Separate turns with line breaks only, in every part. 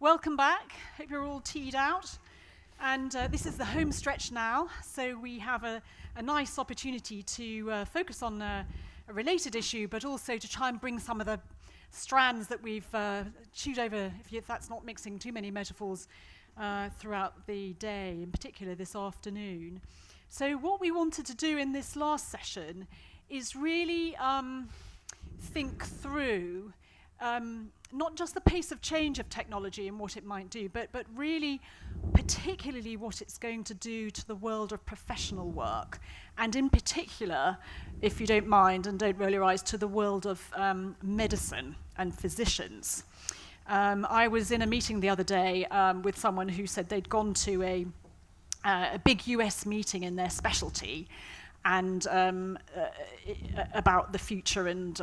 Welcome back. Hope you're all teed out. And this is the home stretch now, so we have a nice opportunity to focus on a related issue, but also to try and bring some of the strands that we've chewed over, if that's not mixing too many metaphors, throughout the day, in particular this afternoon. So what we wanted to do in this last session is really think through not just the pace of change of technology and what it might do, but really particularly what it's going to do to the world of professional work, and in particular, if you don't mind and don't roll your eyes, to the world of medicine and physicians. I was in a meeting the other day with someone who said they'd gone to a big US meeting in their specialty, and about the future and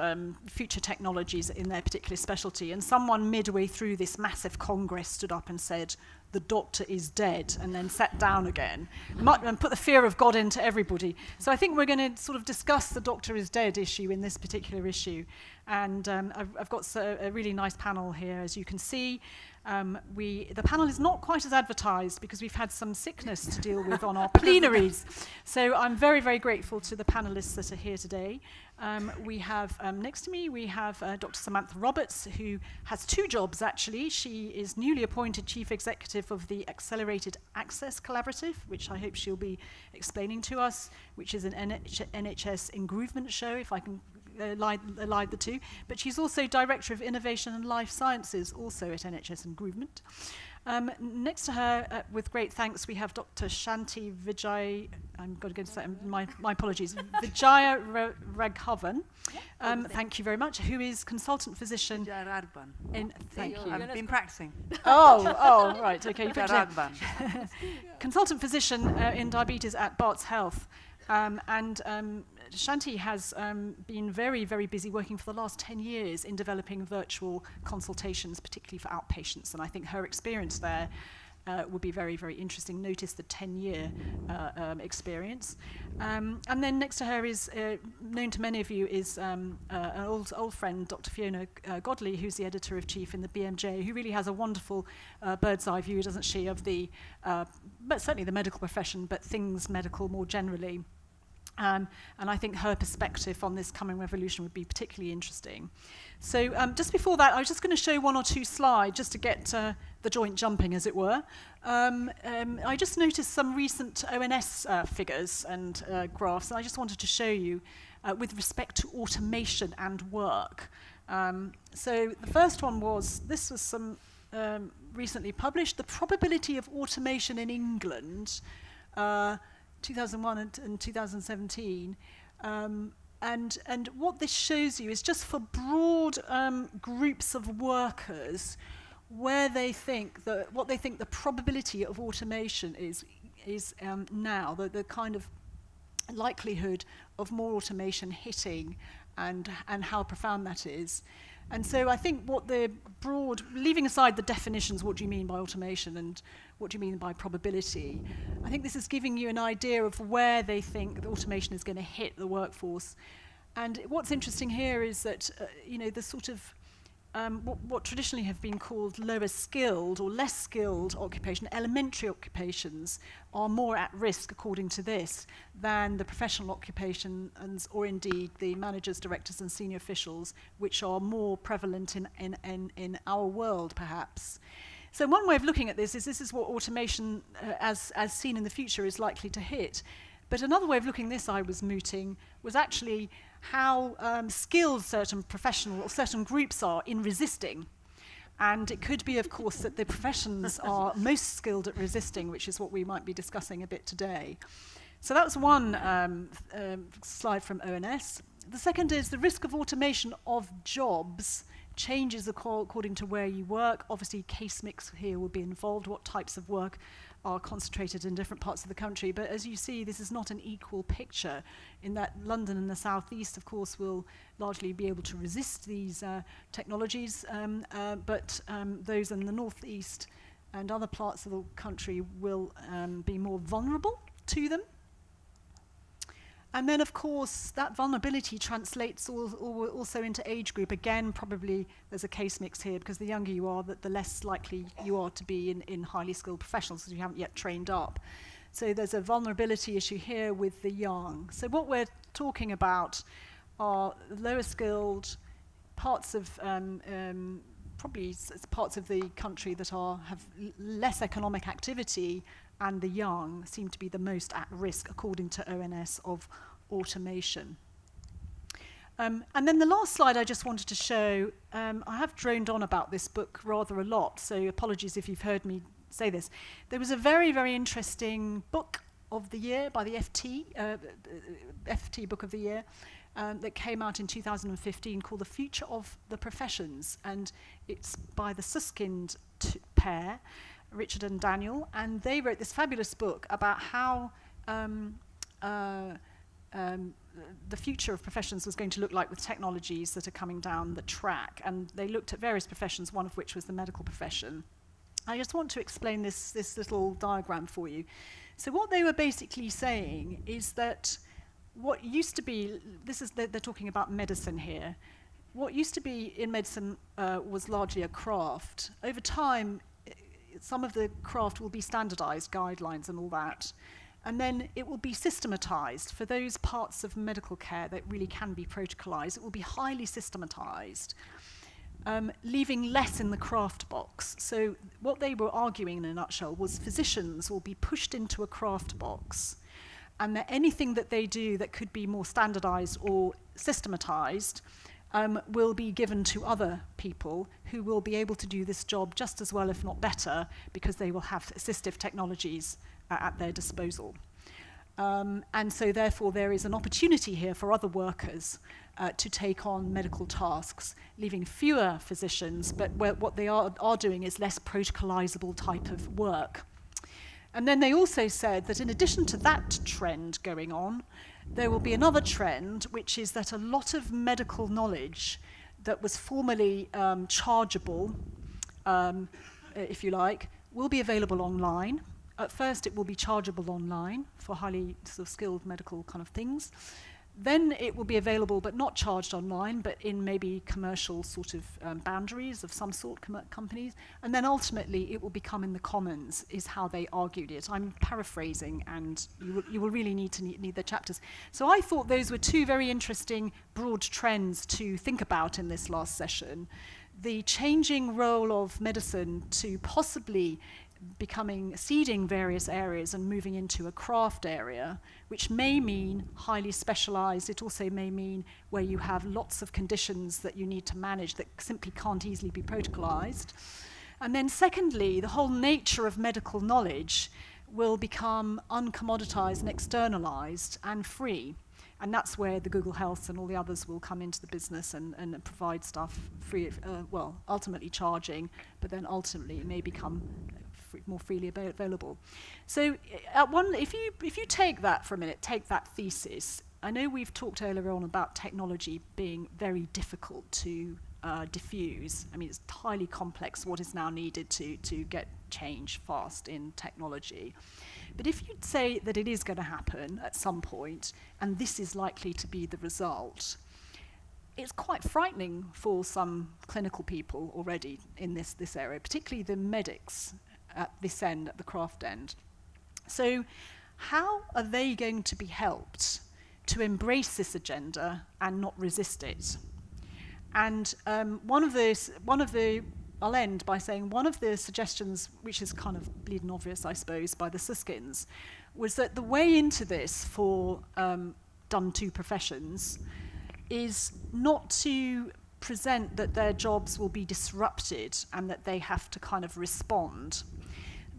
future technologies in their particular specialty. And someone midway through this massive congress stood up and said, "The doctor is dead," and then sat down again, and put the fear of God into everybody. So I think we're going to sort of discuss the doctor is dead issue in this particular issue. And I've got a really nice panel here, as you can see. The panel is not quite as advertised because we've had some sickness to deal with on our plenaries. So I'm very, very grateful to the panelists that are here today. We have, next to me, we have Dr. Samantha Roberts, who has two jobs, actually. She is newly appointed Chief Executive of the Accelerated Access Collaborative, which I hope she'll be explaining to us, which is an NHS improvement show, if I can allied the two, but she's also Director of Innovation and Life Sciences, also at NHS Improvement. Next to her, with great thanks, we have Dr. Shanti Vijay, I'm going to say my apologies, Vijaya Raghavan, thank you very much, who is consultant physician. Thank you.
I've been practicing.
Oh, right, okay. Consultant physician in diabetes at Barts Health. Shanti has been very, very busy working for the last 10 years in developing virtual consultations, particularly for outpatients, and I think her experience there would be very, very interesting. Notice the 10-year experience. And then next to her is, known to many of you, is an old friend, Dr. Fiona Godley, who's the editor-in-chief in the BMJ, who really has a wonderful bird's eye view, doesn't she, of but certainly the medical profession, but things medical more generally. And I think her perspective on this coming revolution would be particularly interesting. So just before that, I was just going to show one or two slides just to get the joint jumping, as it were. I just noticed some recent ONS figures and graphs, and I just wanted to show you with respect to automation and work. So the first one was, this was some recently published, the probability of automation in England, 2001 and 2017, and what this shows you is just for broad groups of workers where they think what they think the probability of automation is now, the kind of likelihood of more automation hitting, and how profound that is. And so I think what the broad, leaving aside the definitions, what do you mean by automation and what do you mean by probability, I think this is giving you an idea of where they think the automation is going to hit the workforce. And what's interesting here is that, the sort of, what traditionally have been called lower skilled or less skilled occupation, elementary occupations, are more at risk, according to this, than the professional occupations, or indeed the managers, directors and senior officials, which are more prevalent in our world, perhaps. So one way of looking at this is what automation, as seen in the future, is likely to hit. But another way of looking at this I was mooting was actually how skilled certain professional or certain groups are in resisting. And it could be, of course, that the professions are most skilled at resisting, which is what we might be discussing a bit today. So that's one slide from ONS. The second is the risk of automation of jobs changes according to where you work. Obviously, case mix here will be involved, what types of work are concentrated in different parts of the country. But as you see, this is not an equal picture, in that London and the southeast, of course, will largely be able to resist these technologies, but those in the northeast and other parts of the country will be more vulnerable to them. And then, of course, that vulnerability translates also into age group. Again, probably there's a case mix here, because the younger you are, the less likely you are to be in highly skilled professionals, because you haven't yet trained up. So there's a vulnerability issue here with the young. So what we're talking about are lower skilled parts of probably parts of the country that have less economic activity, and the young seem to be the most at risk, according to ONS, of automation. And then the last slide I just wanted to show, I have droned on about this book rather a lot, so apologies if you've heard me say this. There was a very, very interesting book of the year by the FT Book of the Year, that came out in 2015 called The Future of the Professions, and it's by the Susskind pair, Richard and Daniel, and they wrote this fabulous book about how the future of professions was going to look like with technologies that are coming down the track, and they looked at various professions, one of which was the medical profession. I just want to explain this little diagram for you. So what they were basically saying is that what used to be, they're talking about medicine here, what used to be in medicine was largely a craft. Over time, some of the craft will be standardized, guidelines and all that, and then it will be systematized. For those parts of medical care that really can be protocolized, it will be highly systematized, leaving less in the craft box. So what they were arguing in a nutshell was physicians will be pushed into a craft box, and that anything that they do that could be more standardized or systematized will be given to other people who will be able to do this job just as well, if not better, because they will have assistive technologies at their disposal. And so therefore there is an opportunity here for other workers to take on medical tasks, leaving fewer physicians, but what they are doing is less protocolizable type of work. And then they also said that in addition to that trend going on, there will be another trend, which is that a lot of medical knowledge that was formerly chargeable, if you like, will be available online. At first, it will be chargeable online for highly sort of skilled medical kind of things. Then it will be available, but not charged online, but in maybe commercial sort of boundaries of some sort, companies. And then ultimately, it will become in the commons, is how they argued it. I'm paraphrasing, and you will really need the chapters. So I thought those were two very interesting broad trends to think about in this last session. The changing role of medicine to possibly seeding various areas and moving into a craft area, which may mean highly specialized. It also may mean where you have lots of conditions that you need to manage that simply can't easily be protocolized. And then secondly, the whole nature of medical knowledge will become uncommoditized and externalized and free. And that's where the Google Health and all the others will come into the business and provide stuff free, ultimately charging, but then ultimately it may become more freely available. So if you take that for a minute, take that thesis. I know we've talked earlier on about technology being very difficult to diffuse. I mean, it's highly complex what is now needed to get change fast in technology. But if you'd say that it is going to happen at some point, and this is likely to be the result, it's quite frightening for some clinical people already in this area, particularly the medics at this end, at the craft end. So how are they going to be helped to embrace this agenda and not resist it? And I'll end by saying one of the suggestions, which is kind of bleeding obvious, I suppose, by the Suskins, was that the way into this for done to professions is not to present that their jobs will be disrupted and that they have to kind of respond,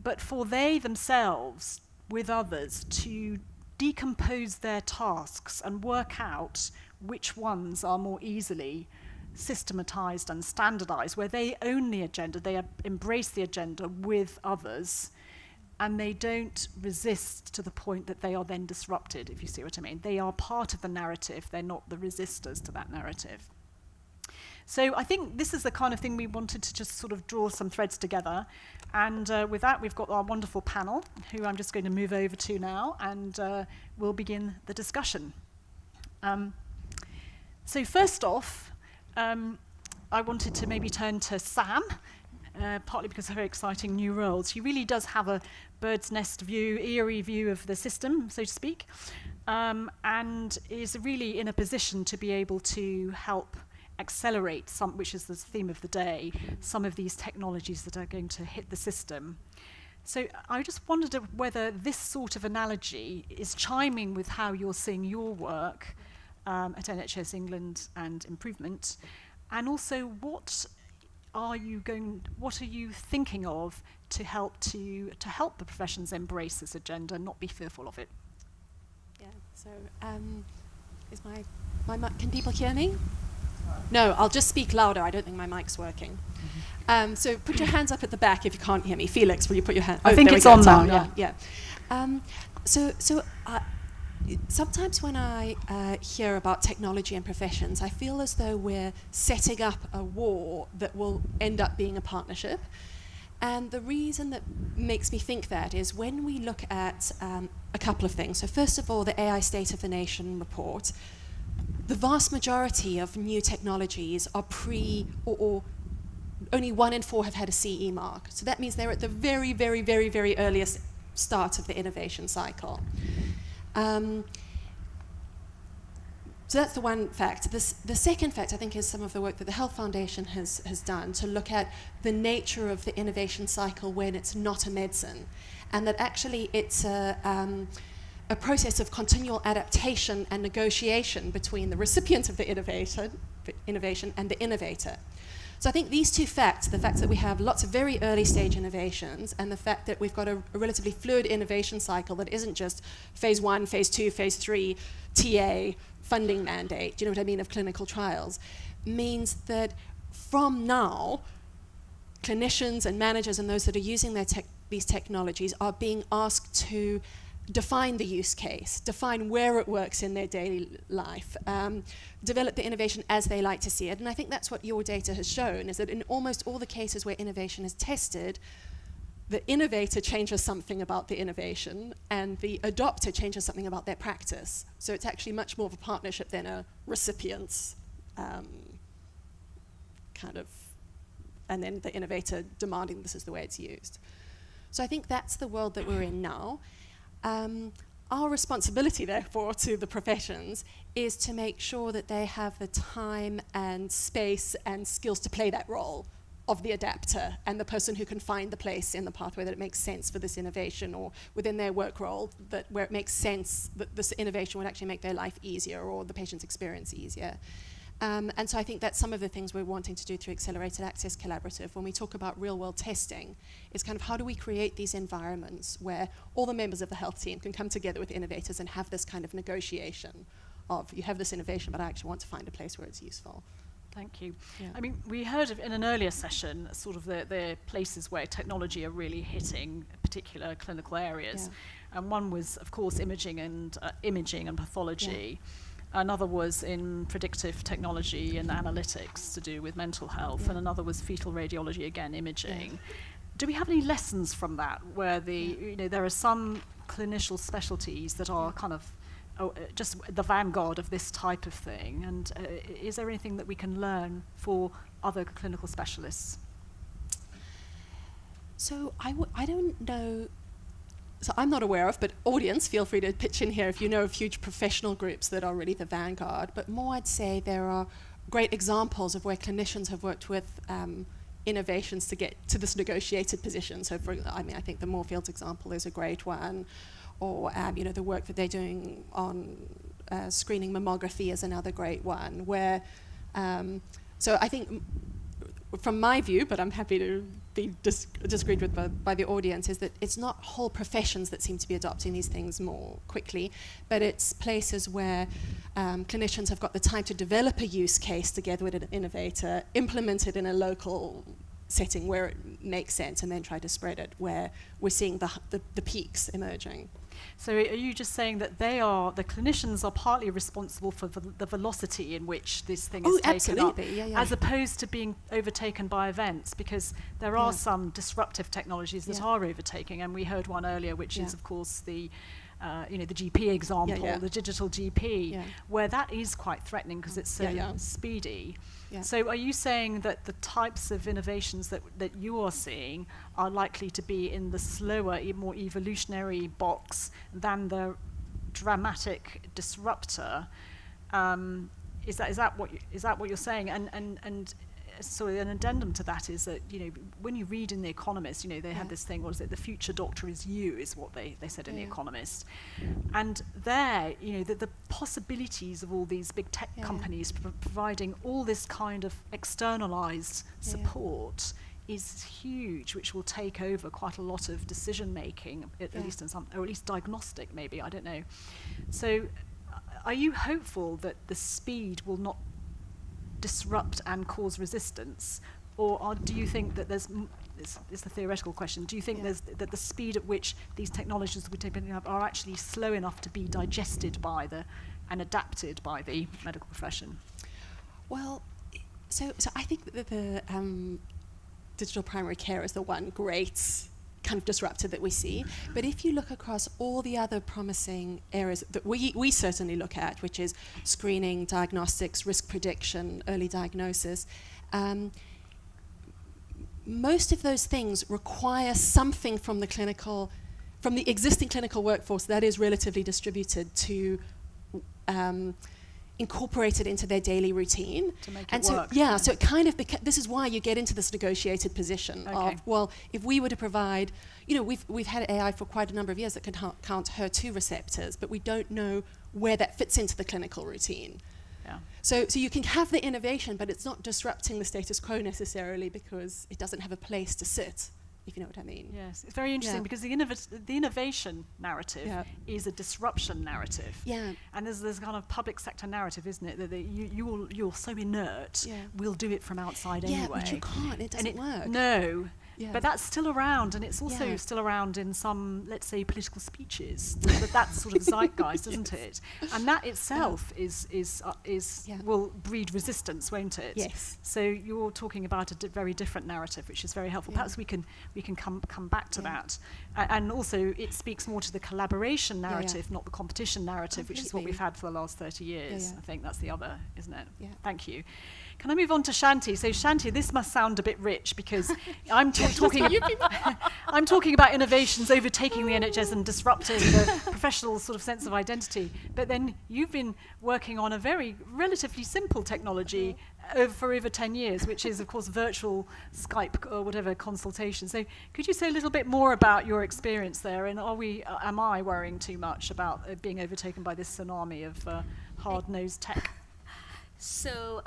but for they themselves, with others, to decompose their tasks and work out which ones are more easily systematized and standardized, where they own the agenda, they embrace the agenda with others, and they don't resist to the point that they are then disrupted, if you see what I mean. They are part of the narrative, they're not the resistors to that narrative. So I think this is the kind of thing we wanted to just sort of draw some threads together. And with that, we've got our wonderful panel, who I'm just going to move over to now, and we'll begin the discussion. So first off, I wanted to maybe turn to Sam, partly because of her exciting new role. She really does have a bird's nest view, eerie view of the system, so to speak, and is really in a position to be able to help accelerate some, which is the theme of the day, some of these technologies that are going to hit the system. So I just wondered whether this sort of analogy is chiming with how you're seeing your work at NHS England and Improvement, and also what are you thinking of to help the professions embrace this agenda and not be fearful of it?
Yeah. So is my mic? Can people hear me? No, I'll just speak louder. I don't think my mic's working. Mm-hmm. So put your hands up at the back if you can't hear me. Felix, will you put your hand?
I think it's on now.
Yeah. So sometimes when I hear about technology and professions, I feel as though we're setting up a war that will end up being a partnership. And the reason that makes me think that is when we look at a couple of things. So first of all, the AI State of the Nation report, the vast majority of new technologies are or only 1 in 4 have had a CE mark. So that means they're at the very, very, very, very earliest start of the innovation cycle. So that's the one fact. The second fact, I think, is some of the work that the Health Foundation has done to look at the nature of the innovation cycle when it's not a medicine, and that actually it's a process of continual adaptation and negotiation between the recipient of the innovation and the innovator. So I think these two facts, the fact that we have lots of very early stage innovations and the fact that we've got a relatively fluid innovation cycle that isn't just phase 1, phase 2, phase 3, TA, funding mandate, do you know what I mean, of clinical trials, means that from now, clinicians and managers and those that are using these technologies are being asked to define the use case, define where it works in their daily life, develop the innovation as they like to see it. And I think that's what your data has shown, is that in almost all the cases where innovation is tested, the innovator changes something about the innovation and the adopter changes something about their practice. So it's actually much more of a partnership than a recipient's kind of, and then the innovator demanding this is the way it's used. So I think that's the world that we're in now. Our responsibility, therefore, to the professions is to make sure that they have the time and space and skills to play that role of the adapter and the person who can find the place in the pathway that it makes sense for this innovation, or within their work role that where it makes sense that this innovation would actually make their life easier or the patient's experience easier. And so I think that's some of the things we're wanting to do through Accelerated Access Collaborative. When we talk about real-world testing, is kind of how do we create these environments where all the members of the health team can come together with innovators and have this kind of negotiation of, you have this innovation, but I actually want to find a place where it's useful.
Thank you.
Yeah.
I mean, we heard of in an earlier session sort of the places where technology are really hitting particular clinical areas. Yeah. And one was, of course, imaging and pathology. Yeah. Another was in predictive technology and analytics to do with mental health, and another was fetal radiology, again, imaging. Yeah. Do we have any lessons from that, where there are some clinician specialties that are kind of just the vanguard of this type of thing, and is there anything that we can learn for other clinical specialists?
So I don't know. So I'm not aware of, but audience, feel free to pitch in here if you know of huge professional groups that are really the vanguard. But more, I'd say there are great examples of where clinicians have worked with innovations to get to this negotiated position. So, I think the Moorfields example is a great one, or the work that they're doing on screening mammography is another great one. Where, so I think, from my view, but I'm happy to be disagreed with by the audience, is that it's not whole professions that seem to be adopting these things more quickly, but it's places where clinicians have got the time to develop a use case together with an innovator, implement it in a local setting where it makes sense, and then try to spread it, where we're seeing the peaks emerging.
So are you just saying that the clinicians are partly responsible for the velocity in which this thing is taken
absolutely.
up,
Yeah.
as opposed to being overtaken by events? Because there are some disruptive technologies that are overtaking, and we heard one earlier, which is, of course, the the GP example,
Yeah.
the digital GP,
Yeah.
where that is quite threatening because it's so speedy.
Yeah.
So are you saying that the types of innovations that you are seeing are likely to be in the slower, more evolutionary box than the dramatic disruptor? Is that what you're saying? And so an addendum to that is that, when you read in The Economist, they had this thing, what is it, the future doctor is you, is what they said in The Economist. And there, the possibilities of all these big tech companies providing all this kind of externalized support is huge, which will take over quite a lot of decision making, at least in some, or at least diagnostic maybe, I don't know. So are you hopeful that the speed will not disrupt and cause resistance, or do you think that there's it's the theoretical question, do you think that the speed at which these technologies that we're taking up are actually slow enough to be digested by and adapted by the medical profession?
Well, so I think that the digital primary care is the one great kind of disruptor that we see. But if you look across all the other promising areas that we certainly look at, which is screening, diagnostics, risk prediction, early diagnosis, most of those things require something from the existing clinical workforce that is relatively distributed to incorporate it into their daily routine.
To make
and
it work.
So it kind of this is why you get into this negotiated position of, well, if we were to provide, we've had AI for quite a number of years that can count HER2 receptors, but we don't know where that fits into the clinical routine.
Yeah.
So you can have the innovation, but it's not disrupting the status quo necessarily because it doesn't have a place to sit, if you know what I mean.
Yes, it's very interesting because the innovation narrative is a disruption narrative.
Yeah.
And there's kind of public sector narrative, isn't it? That you're so inert, we'll do it from outside anyway.
Yeah, but you can't. It doesn't work.
No.
Yeah.
But that's still around, and it's also still around in some, let's say, political speeches. That sort of zeitgeist, isn't it? And that itself will breed resistance, won't it?
Yes.
So you're talking about a very different narrative, which is very helpful. Perhaps we can come back to that. And also, it speaks more to the collaboration narrative, not the competition narrative, which is what we've had for the last 30 years. I think that's the other, isn't it?
Yeah.
Thank you. Can I move on to Shanti? So Shanti, this must sound a bit rich because I'm talking about innovations overtaking the NHS and disrupting the professional sort of sense of identity. But then you've been working on a very relatively simple technology for over 10 years, which is, of course, virtual Skype or whatever consultation. So could you say a little bit more about your experience there? And am I worrying too much about being overtaken by this tsunami of hard-nosed tech?
So,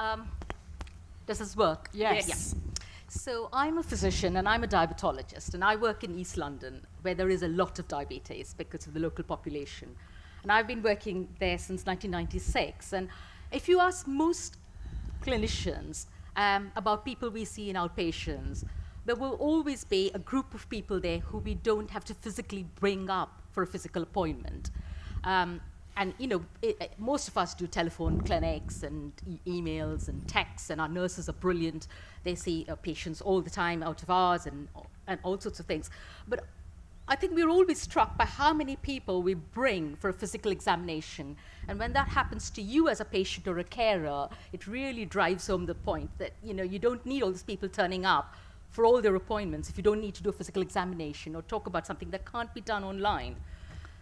does this work?
Yes.
Yeah. So I'm a physician and I'm a diabetologist, and I work in East London where there is a lot of diabetes because of the local population. And I've been working there since 1996. And if you ask most clinicians about people we see in outpatients, there will always be a group of people there who we don't have to physically bring up for a physical appointment. And most of us do telephone clinics and emails and texts, and our nurses are brilliant. They see patients all the time out of hours and all sorts of things. But I think we're always struck by how many people we bring for a physical examination. And when that happens to you as a patient or a carer, it really drives home the point that you don't need all these people turning up for all their appointments if you don't need to do a physical examination or talk about something that can't be done online.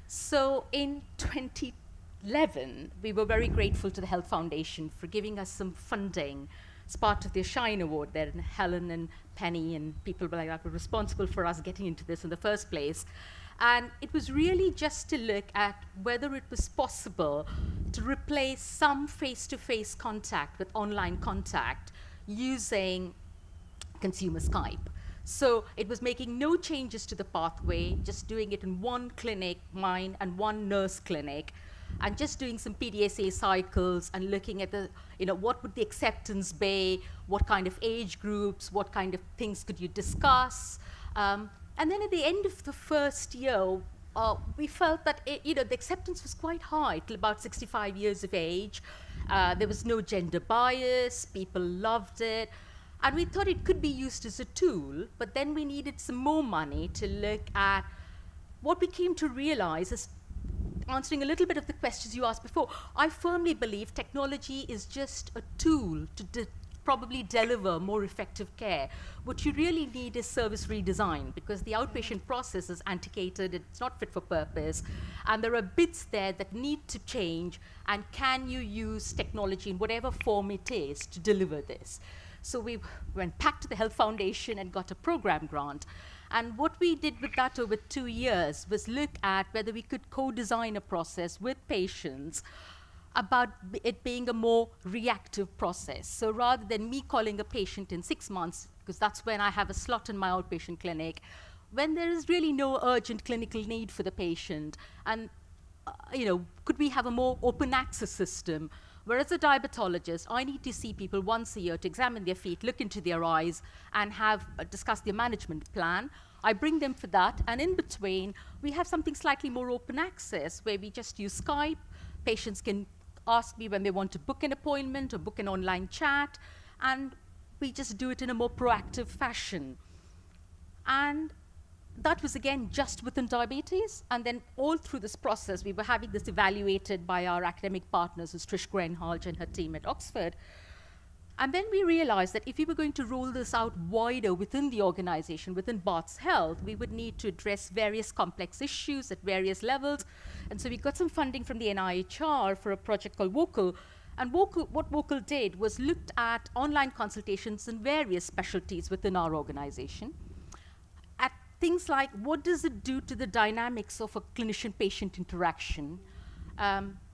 So in 2011, we were very grateful to the Health Foundation for giving us some funding as part of their Shine Award there, and Helen and Penny and people like that were responsible for us getting into this in the first place. And it was really just to look at whether it was possible to replace some face-to-face contact with online contact using consumer Skype. So it was making no changes to the pathway, just doing it in one clinic, mine, and one nurse clinic, and just doing some PDSA cycles and looking at what would the acceptance be, what kind of age groups, what kind of things could you discuss. And then at the end of the first year, we felt that the acceptance was quite high, till about 65 years of age. There was no gender bias, people loved it. And we thought it could be used as a tool, but then we needed some more money to look at what we came to realize is answering a little bit of the questions you asked before, I firmly believe technology is just a tool to probably deliver more effective care. What you really need is service redesign, because the outpatient process is antiquated, it's not fit for purpose, and there are bits there that need to change, and can you use technology in whatever form it is to deliver this? So we went back to the Health Foundation and got a program grant. And what we did with that over 2 years was look at whether we could co-design a process with patients about it being a more reactive process. So rather than me calling a patient in 6 months, because that's when I have a slot in my outpatient clinic, when there is really no urgent clinical need for the patient, and could we have a more open access system? Whereas a diabetologist, I need to see people once a year to examine their feet, look into their eyes, and have discuss their management plan. I bring them for that, and in between, we have something slightly more open access, where we just use Skype. Patients can ask me when they want to book an appointment or book an online chat, and we just do it in a more proactive fashion. And that was, again, just within diabetes. And then all through this process, we were having this evaluated by our academic partners, who's Trish Grenhalge and her team at Oxford. And then we realized that if we were going to roll this out wider within the organization, within Barts Health, we would need to address various complex issues at various levels. And so we got some funding from the NIHR for a project called Vocal. And what Vocal did was looked at online consultations in various specialties within our organization. At things like, what does it do to the dynamics of a clinician-patient interaction?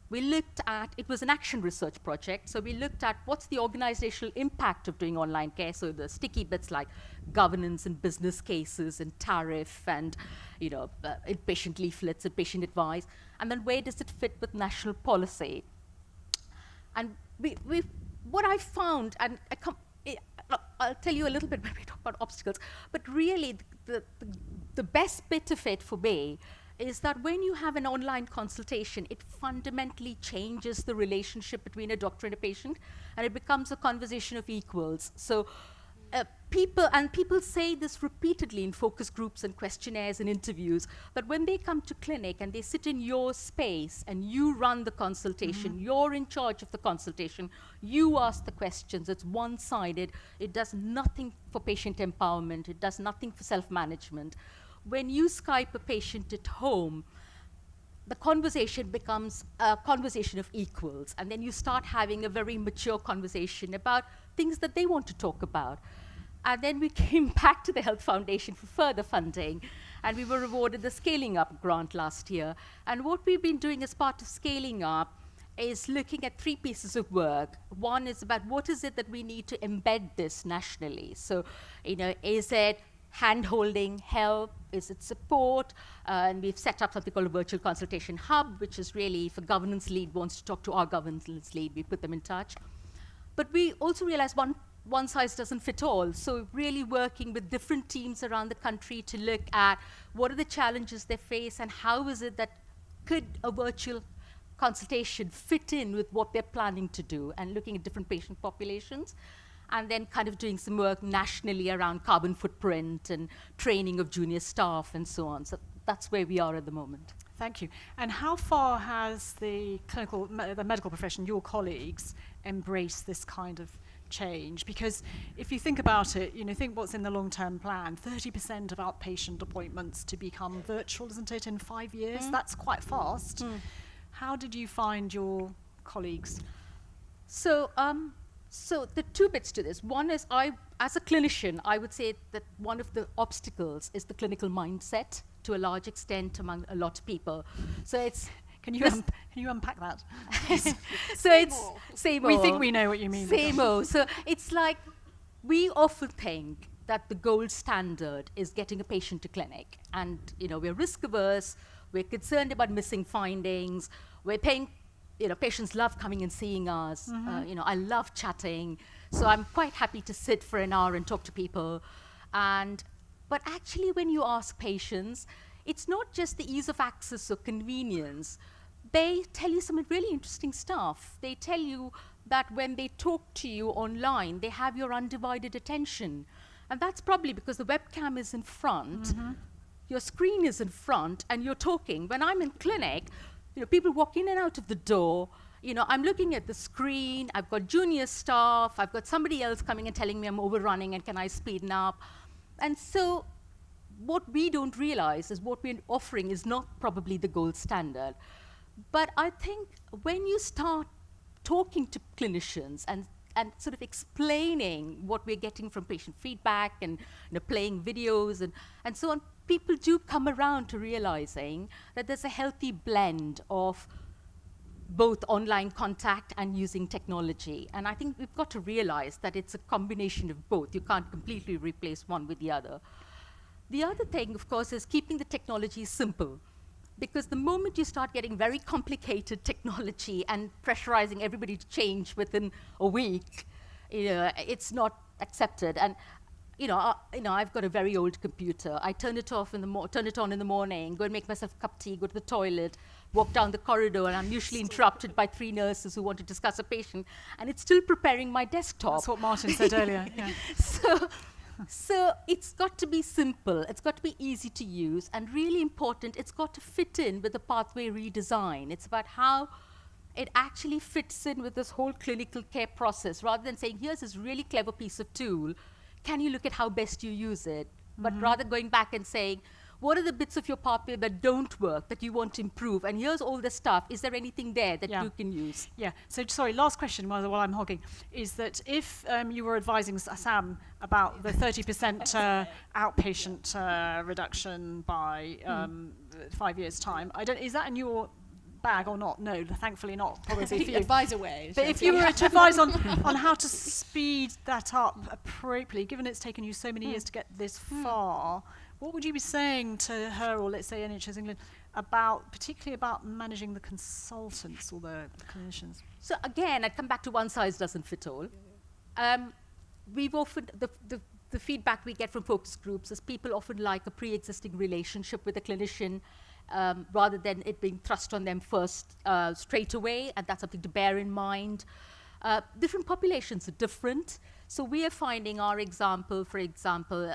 We looked at, it was an action research project, so we looked at what's the organizational impact of doing online care, so the sticky bits like governance and business cases and tariff and inpatient leaflets and patient advice, and then where does it fit with national policy? And what I found, and I'll tell you a little bit when we talk about obstacles, but really the best bit of it for me is that when you have an online consultation, it fundamentally changes the relationship between a doctor and a patient, and it becomes a conversation of equals. So people say this repeatedly in focus groups and questionnaires and interviews, but when they come to clinic and they sit in your space and you run the consultation, you're in charge of the consultation, you ask the questions, it's one-sided, it does nothing for patient empowerment, it does nothing for self-management. When you Skype a patient at home, the conversation becomes a conversation of equals, and then you start having a very mature conversation about things that they want to talk about. And then we came back to the Health Foundation for further funding, and we were awarded the Scaling Up grant last year. And what we've been doing as part of Scaling Up is looking at 3 pieces of work. One is about what is it that we need to embed this nationally. So, is it hand-holding, help, is it support? And we've set up something called a virtual consultation hub, which is really if a governance lead wants to talk to our governance lead, we put them in touch. But we also realized one size doesn't fit all. So really working with different teams around the country to look at what are the challenges they face and how is it that could a virtual consultation fit in with what they're planning to do, and looking at different patient populations. And then kind of doing some work nationally around carbon footprint and training of junior staff and so on. So that's where we are at the moment.
Thank you. And how far has the medical profession, your colleagues, embraced this kind of change? Because if you think about it, think what's in the long-term plan, 30% of outpatient appointments to become virtual, isn't it, in 5 years? That's quite fast. How did you find your colleagues?
So the 2 bits to this. One is, as a clinician, I would say that one of the obstacles is the clinical mindset to a large extent among a lot of people. So it's...
Can you unpack that?
So it's same
We think we know what you mean.
Same. So it's like, we often think that the gold standard is getting a patient to clinic. And, we're risk averse, we're concerned about missing findings, we're paying... patients love coming and seeing us. I love chatting. So I'm quite happy to sit for an hour and talk to people. But actually, when you ask patients, it's not just the ease of access or convenience. They tell you some really interesting stuff. They tell you that when they talk to you online, they have your undivided attention. And that's probably because the webcam is in front, your screen is in front, and you're talking. When I'm in clinic, people walk in and out of the door. I'm looking at the screen, I've got junior staff, I've got somebody else coming and telling me I'm overrunning and can I speeden up. And so what we don't realize is what we're offering is not probably the gold standard. But I think when you start talking to clinicians and sort of explaining what we're getting from patient feedback and playing videos and so on, people do come around to realizing that there's a healthy blend of both online contact and using technology. And I think we've got to realize that it's a combination of both. You can't completely replace one with the other. The other thing, of course, is keeping the technology simple. Because the moment you start getting very complicated technology and pressurizing everybody to change within a week, it's not accepted. And I've got a very old computer. I turn it on in the morning, go and make myself a cup of tea, go to the toilet, walk down the corridor, and I'm usually interrupted by 3 nurses who want to discuss a patient, and it's still preparing my desktop.
That's what Martin said earlier. Yeah.
So it's got to be simple, it's got to be easy to use, and really important, it's got to fit in with the pathway redesign. It's about how it actually fits in with this whole clinical care process, rather than saying, here's this really clever piece of tool, can you look at how best you use it? But rather going back and saying, what are the bits of your pathway that don't work, that you want to improve? And here's all the stuff. Is there anything there that you can use?
Yeah. So, sorry, last question while I'm hogging, is that if you were advising Sam about the 30% outpatient reduction by 5 years' time, is that in your bag or not? No, thankfully not, probably for you.
Advise away.
But if you were to advise on how to speed that up appropriately, given it's taken you so many years to get this far, what would you be saying to her, or let's say NHS England, particularly about managing the consultants or the clinicians?
So again, I'd come back to one size doesn't fit all. We've often, the feedback we get from focus groups is people often like a pre-existing relationship with a clinician, rather than it being thrust on them first straight away, and that's something to bear in mind. Different populations are different. So we are finding for example,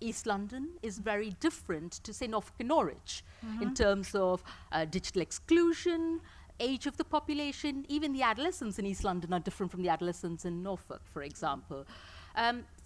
East London is very different to, say, Norfolk and Norwich in terms of digital exclusion, age of the population. Even the adolescents in East London are different from the adolescents in Norfolk, for example.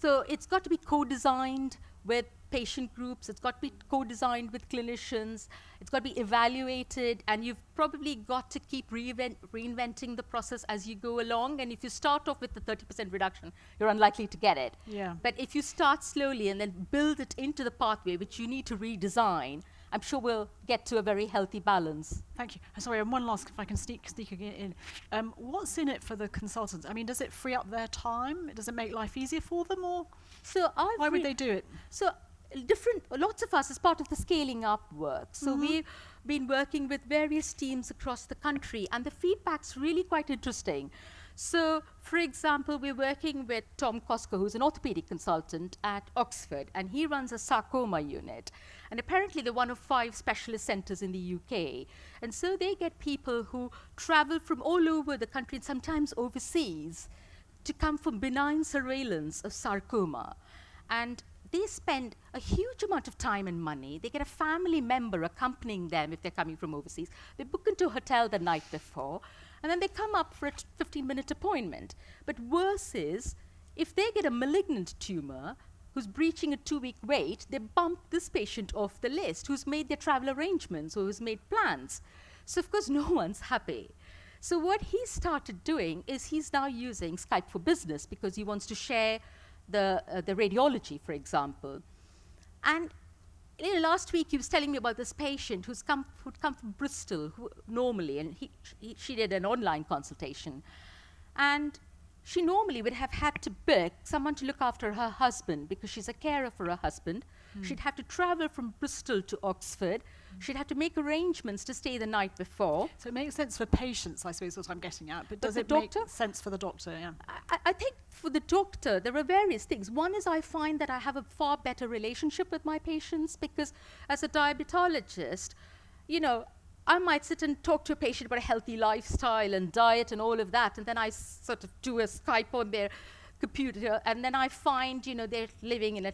So it's got to be co-designed with patient groups, it's got to be co-designed with clinicians, it's got to be evaluated, and you've probably got to keep reinventing the process as you go along. And if you start off with the 30% reduction, you're unlikely to get it.
Yeah.
But if you start slowly and then build it into the pathway, which you need to redesign, I'm sure we'll get to a very healthy balance.
Thank you. Sorry, and one last, if I can sneak in. What's in it for the consultants? I mean, does it free up their time? Does it make life easier for them, or why would they do it?
So lots of us as part of the scaling up work. So we've been working with various teams across the country, and the feedback's really quite interesting. So, for example, we're working with Tom Kosker, who's an orthopedic consultant at Oxford, and he runs a sarcoma unit. And apparently they're one of 5 specialist centres in the UK. And so they get people who travel from all over the country, and sometimes overseas, to come for benign surveillance of sarcoma. And they spend a huge amount of time and money. They get a family member accompanying them if they're coming from overseas. They book into a hotel the night before, and then they come up for a 15-minute appointment. But worse is, if they get a malignant tumor who's breaching a 2-week wait, they bump this patient off the list, who's made their travel arrangements or who's made plans. So of course no one's happy. So what he started doing is he's now using Skype for Business because he wants to share the radiology, for example. And last week he was telling me about this patient who'd come from Bristol normally, and she did an online consultation. And she normally would have had to book someone to look after her husband because she's a carer for her husband. She'd have to travel from Bristol to Oxford. She'd have to make arrangements to stay the night before.
So it makes sense for patients, I suppose, what I'm getting at. But does it make sense for the doctor? Yeah.
I think for the doctor, there are various things. One is I find that I have a far better relationship with my patients because as a diabetologist, I might sit and talk to a patient about a healthy lifestyle and diet and all of that, and then I sort of do a Skype on their computer, and then I find, they're living in a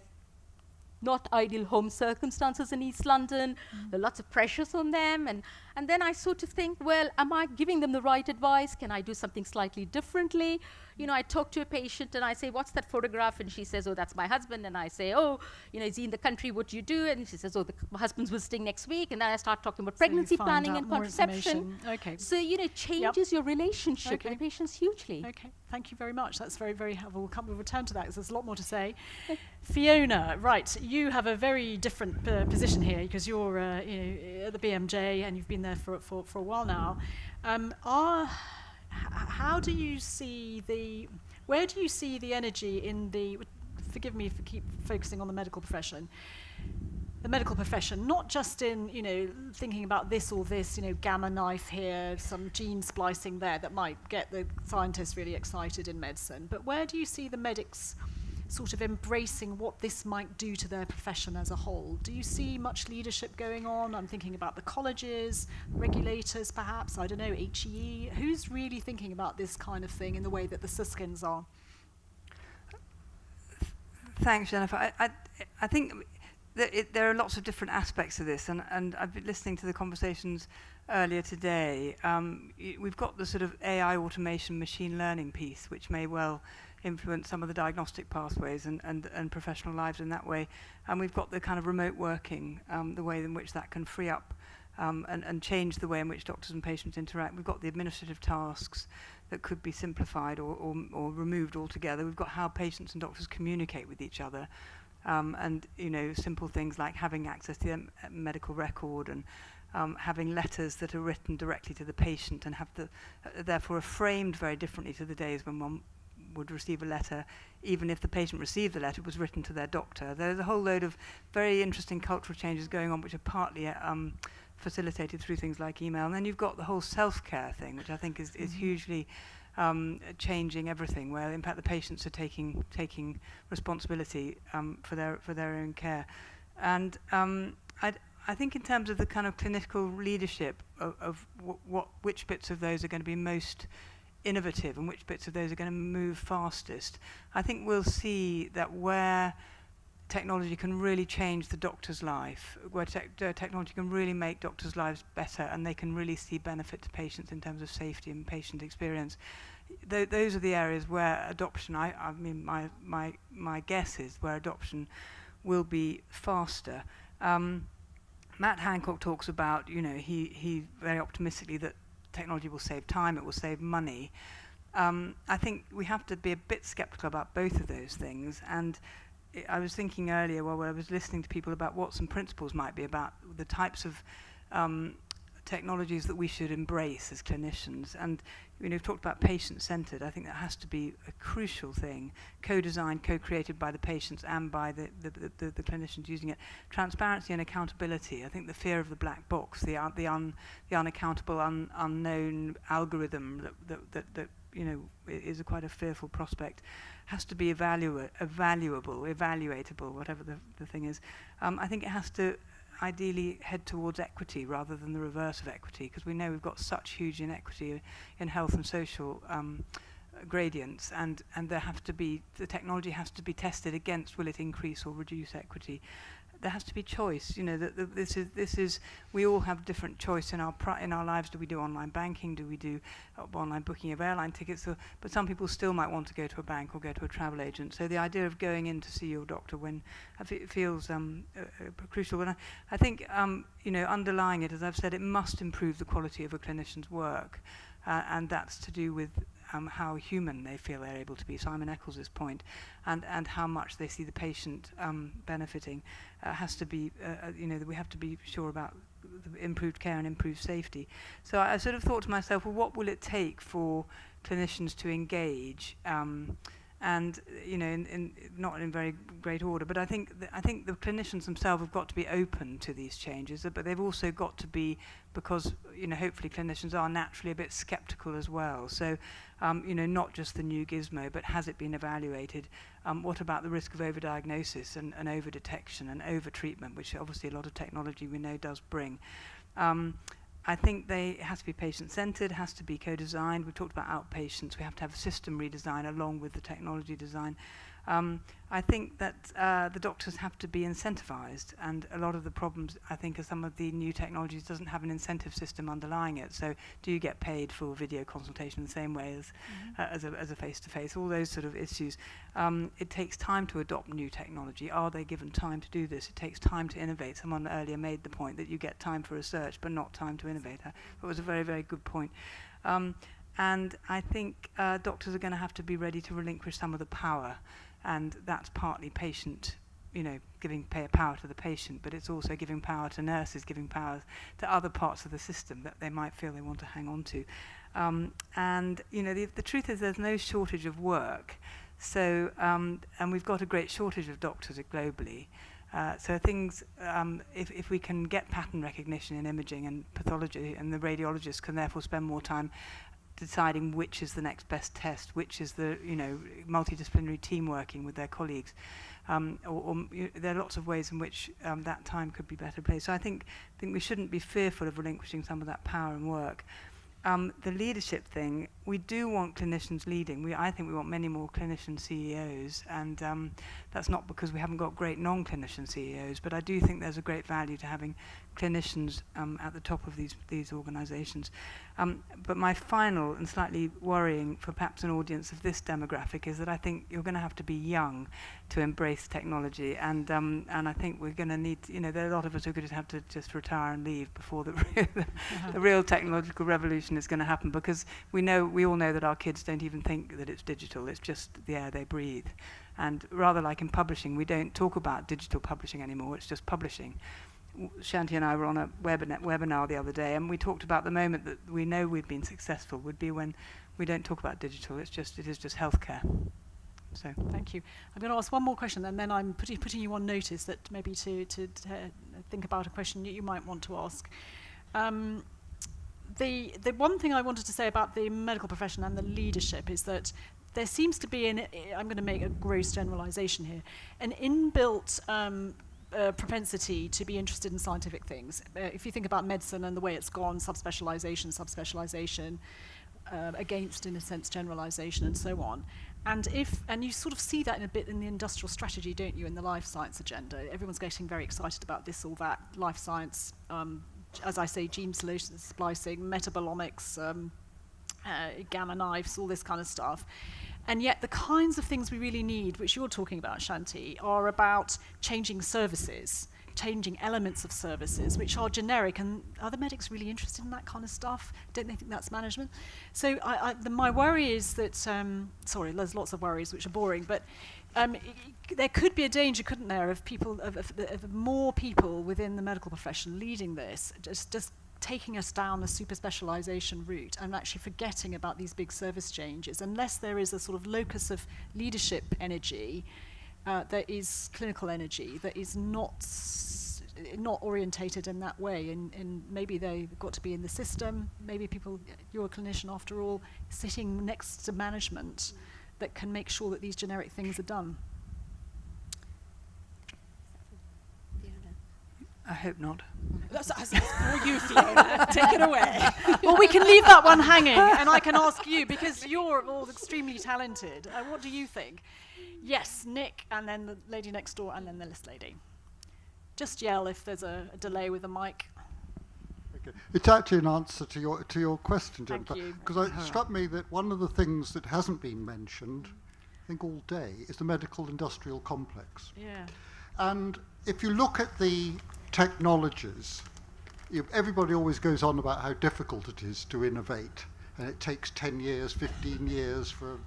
not ideal home circumstances in East London. There are lots of pressures on them. And then I sort of think, well, am I giving them the right advice? Can I do something slightly differently? You know, I talk to a patient and I say, what's that photograph? And she says, oh, that's my husband. And I say, oh, you know, is he in the country? What do you do? And she says, oh, my husband's visiting next week. And then I start talking about pregnancy planning and contraception.
Okay.
So, you know, it changes your relationship with the patients hugely.
Okay, thank you very much. That's very, very helpful. We'll return to that because there's a lot more to say. Fiona, right, you have a very different position here because you're you know, at the BMJ and you've been there for a while now. How do you see where do you see the energy in forgive me for keep focusing on the medical profession, not just in, you know, thinking about this or this, you know, gamma knife here, some gene splicing there that might get the scientists really excited in medicine, but where do you see the medics sort of embracing what this might do to their profession as a whole? Do you see much leadership going on? I'm thinking about the colleges, regulators perhaps, I don't know, HEE. Who's really thinking about this kind of thing in the way that the Suskins are?
Thanks, Jennifer. I think there are lots of different aspects of this, and I've been listening to the conversations earlier today. We've got the sort of AI automation machine learning piece, which may well influence some of the diagnostic pathways and professional lives in that way. And we've got the kind of remote working, the way in which that can free up and change the way in which doctors and patients interact. We've got the administrative tasks that could be simplified or removed altogether. We've got how patients and doctors communicate with each other. And, you know, simple things like having access to the medical record and having letters that are written directly to the patient and therefore are framed very differently to the days when one would receive a letter, even if the patient received the letter, it was written to their doctor. There's a whole load of very interesting cultural changes going on, which are partly facilitated through things like email. And then you've got the whole self-care thing, which I think is hugely changing everything, where in fact the patients are taking responsibility for their own care. And I think in terms of the kind of clinical leadership of which bits of those are going to be most innovative and which bits of those are going to move fastest, I think we'll see that where technology can really change the doctor's life, where technology can really make doctors' lives better and they can really see benefit to patients in terms of safety and patient experience. Those are the areas where adoption, I mean, my guess is where adoption will be faster. Matt Hancock talks about, you know, he very optimistically that technology will save time, it will save money. I think we have to be a bit skeptical about both of those things. And I was thinking earlier while I was listening to people about what some principles might be about the types of technologies that we should embrace as clinicians. And you know, we've talked about patient-centered. I think that has to be a crucial thing, co-designed, co-created by the patients and by the clinicians using it. Transparency and accountability. I think the fear of the black box, the unaccountable, unknown algorithm that you know is quite a fearful prospect, has to be evaluable, whatever the thing is. I think it has to ideally head towards equity rather than the reverse of equity, because we know we've got such huge inequity in health and social gradients, and the technology has to be tested against, will it increase or reduce equity. There has to be choice. You know, this is we all have different choice in our lives. Do we do online banking? Do we do online booking of airline tickets? But some people still might want to go to a bank or go to a travel agent. So the idea of going in to see your doctor when it feels crucial. And I think you know, underlying it, as I've said, it must improve the quality of a clinician's work, and that's to do with how human they feel they're able to be, Simon Eccles' point, and how much they see the patient benefiting. Has to be, you know, that we have to be sure about the improved care and improved safety. So I sort of thought to myself, well, what will it take for clinicians to engage? And you know, not in very great order, but I think the clinicians themselves have got to be open to these changes, but they've also got to be, because you know, hopefully clinicians are naturally a bit skeptical as well. So you know, not just the new gizmo, but has it been evaluated? What about the risk of overdiagnosis and over-detection and over-treatment, which obviously a lot of technology we know does bring. I think it has to be patient-centered, has to be co-designed. We talked about outpatients. We have to have a system redesign along with the technology design. I think that the doctors have to be incentivized, and a lot of the problems, I think, are some of the new technologies doesn't have an incentive system underlying it. So do you get paid for video consultation the same way as a face-to-face? All those sort of issues. It takes time to adopt new technology. Are they given time to do this? It takes time to innovate. Someone earlier made the point that you get time for research but not time to innovate. It was a very, very good point. And I think doctors are going to have to be ready to relinquish some of the power, and that's partly patient, giving power to the patient, but it's also giving power to nurses, giving power to other parts of the system that they might feel they want to hang on to. And the truth is there's no shortage of work, so and we've got a great shortage of doctors globally. So things, if we can get pattern recognition in imaging and pathology, and the radiologists can therefore spend more time deciding which is the next best test, which is the multidisciplinary team working with their colleagues, there are lots of ways in which that time could be better placed. So I think we shouldn't be fearful of relinquishing some of that power and work. The leadership thing, we do want clinicians leading. I think we want many more clinician CEOs, and that's not because we haven't got great non-clinician CEOs, but I do think there's a great value to having clinicians at the top of these organizations. But my final and slightly worrying for perhaps an audience of this demographic is that I think you're going to have to be young to embrace technology, and I think we're going to need, there are a lot of us who are going to have to just retire and leave before the real technological revolution is going to happen, because we all know that our kids don't even think that it's digital, it's just the air they breathe. And rather like in publishing, we don't talk about digital publishing anymore, it's just publishing. Shanti and I were on a webinar the other day, and we talked about the moment that we know we've been successful would be when we don't talk about digital, it is just healthcare. So
thank you. I'm going to ask one more question, and then I'm putting you on notice that maybe to think about a question you might want to ask. The one thing I wanted to say about the medical profession and the leadership is that there seems to be I'm going to make a gross generalization here, an inbuilt propensity to be interested in scientific things. If you think about medicine and the way it's gone, subspecialization, against, in a sense, generalization and so on. And you sort of see that in a bit in the industrial strategy, don't you, in the life science agenda. Everyone's getting very excited about this or that, life science, as I say, gene splicing, metabolomics, gamma knives, all this kind of stuff. And yet the kinds of things we really need, which you're talking about, Shanti, are about changing services, changing elements of services, which are generic. And are the medics really interested in that kind of stuff? Don't they think that's management? So my worry is that, sorry, there's lots of worries which are boring, but there could be a danger, couldn't there, of more people within the medical profession leading this, just taking us down the super specialization route and actually forgetting about these big service changes, unless there is a sort of locus of leadership energy that is clinical energy, that is not orientated in that way, and maybe they've got to be in the system, maybe people, you're a clinician after all, sitting next to management that can make sure that these generic things are done.
I hope not.
That's for you, Fiona. Take it away. Well, we can leave that one hanging, and I can ask you, because you're all extremely talented. What do you think? Yes, Nick, and then the lady next door, and then the list lady. Just yell if there's a delay with the mic.
Okay. It's actually an answer to your question,
Thank
Jennifer.
you.
Because it struck me that one of the things that hasn't been mentioned, I think all day, is the medical industrial complex.
Yeah.
And if you look at the technologies, everybody always goes on about how difficult it is to innovate, and it takes 10 years, 15 years for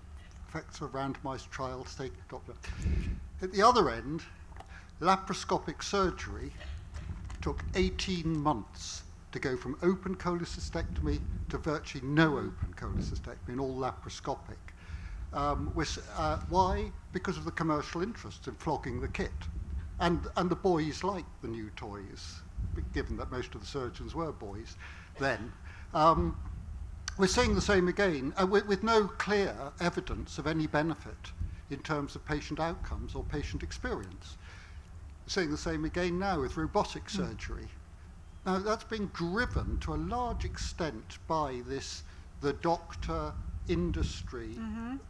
effects of randomized trials to take. At the other end, laparoscopic surgery took 18 months to go from open cholecystectomy to virtually no open cholecystectomy, and all laparoscopic. Why? Because of the commercial interest in flogging the kit. And the boys liked the new toys, given that most of the surgeons were boys then. We're seeing the same again, with no clear evidence of any benefit in terms of patient outcomes or patient experience. We're seeing the same again now with robotic surgery. Now, that's being driven to a large extent by the doctor industry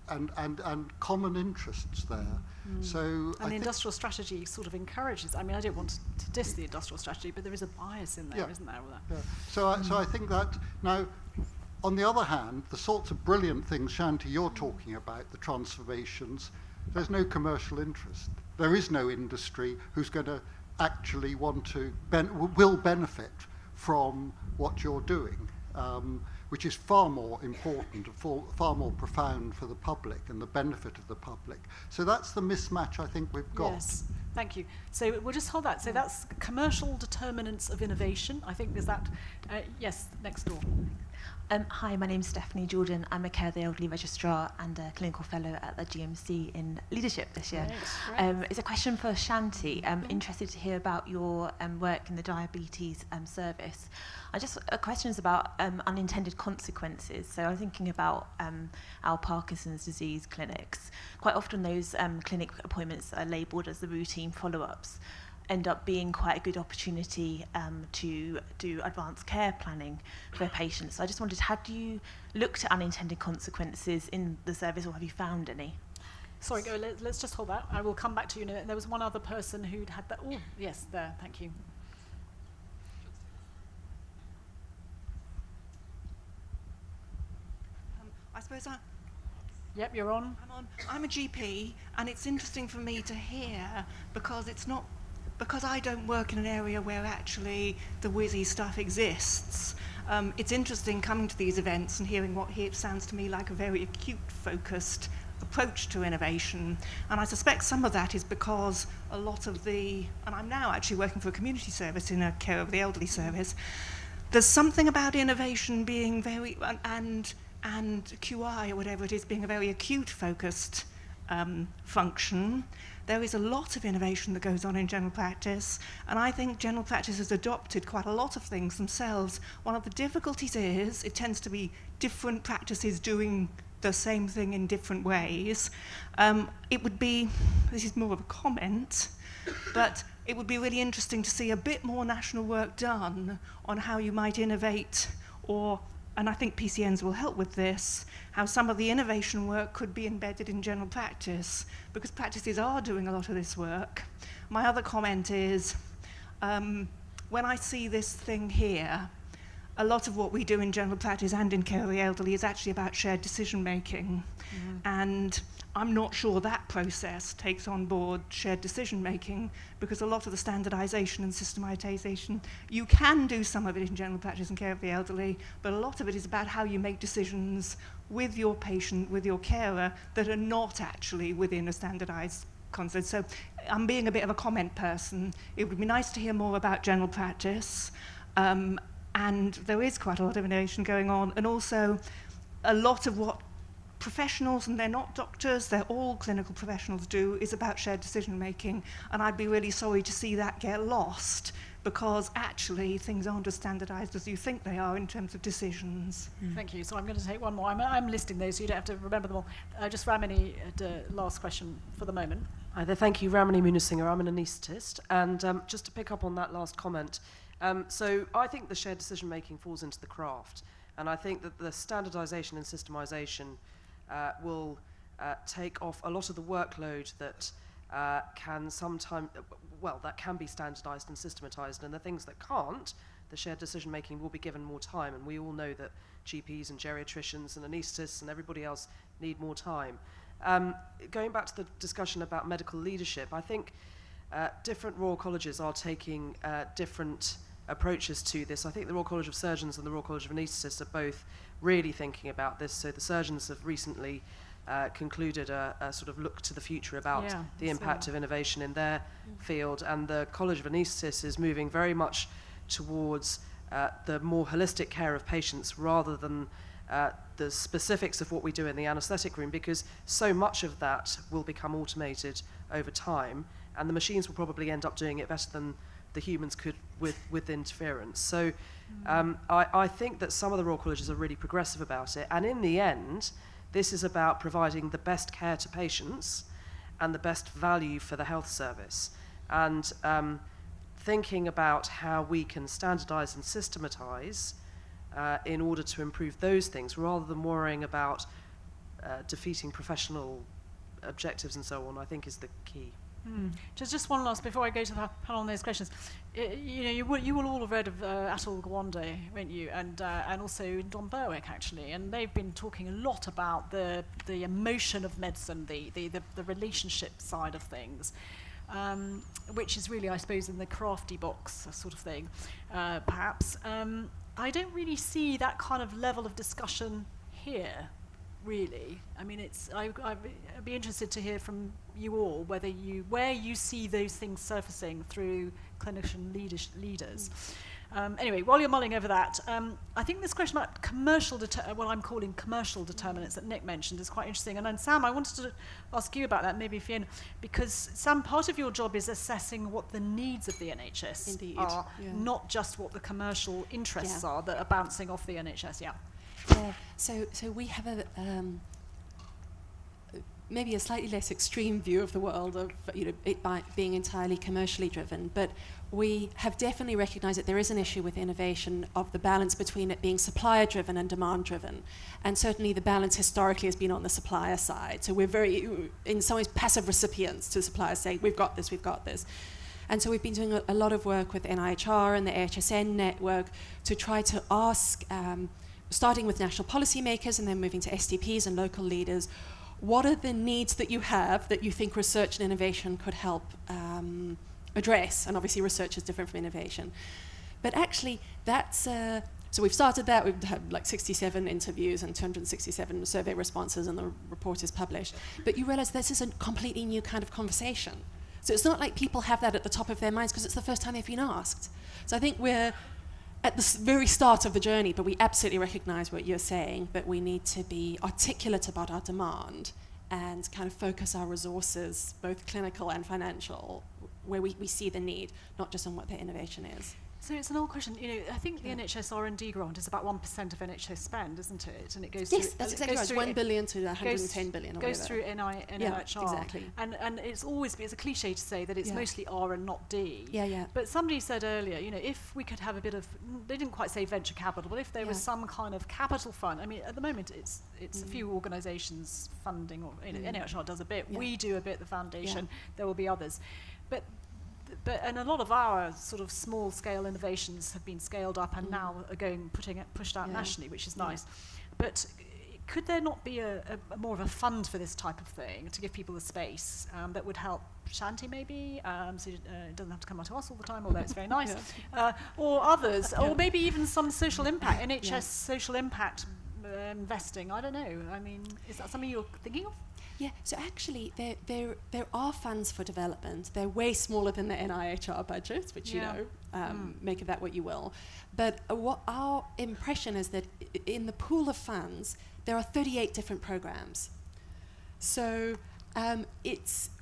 and common interests there. So
And
I
the
think
industrial strategy sort of encourages, I mean, I don't want to diss the industrial strategy, but there is a bias in there,
Yeah.
isn't there? With that?
yeah. So I think that now, on the other hand, the sorts of brilliant things, Shanti, you're talking about, the transformations, there's no commercial interest. There is no industry who's going to actually want to will benefit from what you're doing, which is far more important, far more profound for the public and the benefit of the public. So that's the mismatch I think we've got.
Yes, thank you. So we'll just hold that. So that's commercial determinants of innovation. I think there's that. Yes, next door.
Hi, my name's Stephanie Jordan. I'm a Care of the Elderly Registrar and a Clinical Fellow at the GMC in Leadership this year.
Great.
It's a question for Shanti. I'm interested to hear about your work in the diabetes service. Questions about unintended consequences. So I'm thinking about our Parkinson's disease clinics. Quite often those clinic appointments are labelled as the routine follow-ups end up being quite a good opportunity to do advanced care planning for patients. So I just wondered, have you looked at unintended consequences in the service, or have you found any?
Sorry, let's just hold that. I will come back to you in a minute. There was one other person who'd had that. Oh, yes, there, thank you.
I suppose
Yep, you're on.
I'm a GP, and it's interesting for me to hear because I don't work in an area where actually the whizzy stuff exists. It's interesting coming to these events and hearing what sounds to me like a very acute focused approach to innovation. And I suspect some of that is because a lot of and I'm now actually working for a community service in a Care of the Elderly service. There's something about innovation being very, and QI or whatever it is, being a very acute focused function. There is a lot of innovation that goes on in general practice, and I think general practice has adopted quite a lot of things themselves. One of the difficulties is it tends to be different practices doing the same thing in different ways. It would be, this is more of a comment, but it would be really interesting to see a bit more national work done on how you might innovate, and I think PCNs will help with this, how some of the innovation work could be embedded in general practice, because practices are doing a lot of this work. My other comment is, when I see this thing here, a lot of what we do in general practice and in Care of the Elderly is actually about shared decision making. And I'm not sure that process takes on board shared decision making, because a lot of the standardization and systematization, you can do some of it in general practice and Care of the Elderly, but a lot of it is about how you make decisions with your patient, with your carer, that are not actually within a standardized concept. So I'm being a bit of a comment person. It would be nice to hear more about general practice. And there is quite a lot of innovation going on, and also a lot of what professionals, and they're not doctors, they're all clinical professionals, do is about shared decision making, and I'd be really sorry to see that get lost, because actually things aren't as standardized as you think they are in terms of decisions.
Thank you. So I'm going to take one more. I'm listing those, so you don't have to remember them all. Just Ramini, last question for the moment.
Hi there, thank you. Ramini Munisinger, I'm an anaesthetist, and just to pick up on that last comment, so I think the shared decision making falls into the craft, and I think that the standardization and systemization will take off a lot of the workload that can sometimes, that can be standardized and systematized, and the things that can't, the shared decision making will be given more time, and we all know that GPs and geriatricians and anaesthetists and everybody else need more time. Going back to the discussion about medical leadership, I think different Royal Colleges are taking different approaches to this. I think the Royal College of Surgeons and the Royal College of Anaesthetists are both really thinking about this. So the surgeons have recently concluded a sort of look to the future about the impact of innovation in their field, and the College of Anaesthetists is moving very much towards the more holistic care of patients rather than the specifics of what we do in the anaesthetic room, because so much of that will become automated over time, and the machines will probably end up doing it better than the humans could with interference. So I think that some of the Royal Colleges are really progressive about it, and in the end, this is about providing the best care to patients and the best value for the health service, and thinking about how we can standardize and systematize in order to improve those things, rather than worrying about defeating professional objectives and so on, I think is the key.
Just one last before I go to the panel on those questions. You will all have read of Atul Gawande, won't you? And also Don Berwick actually, and they've been talking a lot about the emotion of medicine, the relationship side of things, which is really, I suppose, in the crafty box sort of thing, perhaps. I don't really see that kind of level of discussion here. Really, I mean, I'd be interested to hear from you all where you see those things surfacing through clinician leaders. Anyway, while you're mulling over that, I think this question about what I'm calling commercial determinants that Nick mentioned is quite interesting. And then Sam, I wanted to ask you about that, maybe Fiona, because Sam, part of your job is assessing what the needs of the NHS are, not just what the commercial interests are that are bouncing off the NHS. Yeah.
Yeah, so we have maybe a slightly less extreme view of the world of it being entirely commercially driven, but we have definitely recognised that there is an issue with innovation of the balance between it being supplier driven and demand driven, and certainly the balance historically has been on the supplier side. So we're very, in some ways, passive recipients to suppliers saying we've got this. And so we've been doing a lot of work with NIHR and the AHSN network to try to ask, starting with national policymakers and then moving to STPs and local leaders, what are the needs that you have that you think research and innovation could help address? And obviously research is different from innovation. But actually that's, so we've started that, we've had like 67 interviews and 267 survey responses, and the report is published. But you realize this is a completely new kind of conversation. So it's not like people have that at the top of their minds because it's the first time they've been asked. So I think we're at the very start of the journey, but we absolutely recognise what you're saying, that we need to be articulate about our demand and kind of focus our resources, both clinical and financial, where we see the need, not just on what the innovation is.
So it's an old question. I think the NHS R&D grant is about 1% of NHS spend, isn't it? And it goes
yes,
through.
That's exactly right. It's 1 billion to 110 billion. Or
goes
whatever.
Through NIHR.
Yeah, exactly.
And it's a cliche to say that it's mostly R and not D.
Yeah.
But somebody said earlier, if we could have a bit of, they didn't quite say venture capital, but if there was some kind of capital fund. I mean, at the moment it's a few organisations funding, or NIHR does a bit. Yeah. We do a bit. The foundation. Yeah. There will be others, but and a lot of our sort of small-scale innovations have been scaled up and now are pushed out nationally, which is nice. But could there not be a more of a fund for this type of thing to give people the space that would help Shanti maybe, so it doesn't have to come out to us all the time, although it's very nice, or others, or maybe even some social impact, NHS social impact investing, I don't know. I mean, is that something you're thinking of?
Yeah, so actually there are funds for development. They're way smaller than the NIHR budget, which make of that what you will. But what our impression is that in the pool of funds, there are 38 different programs. So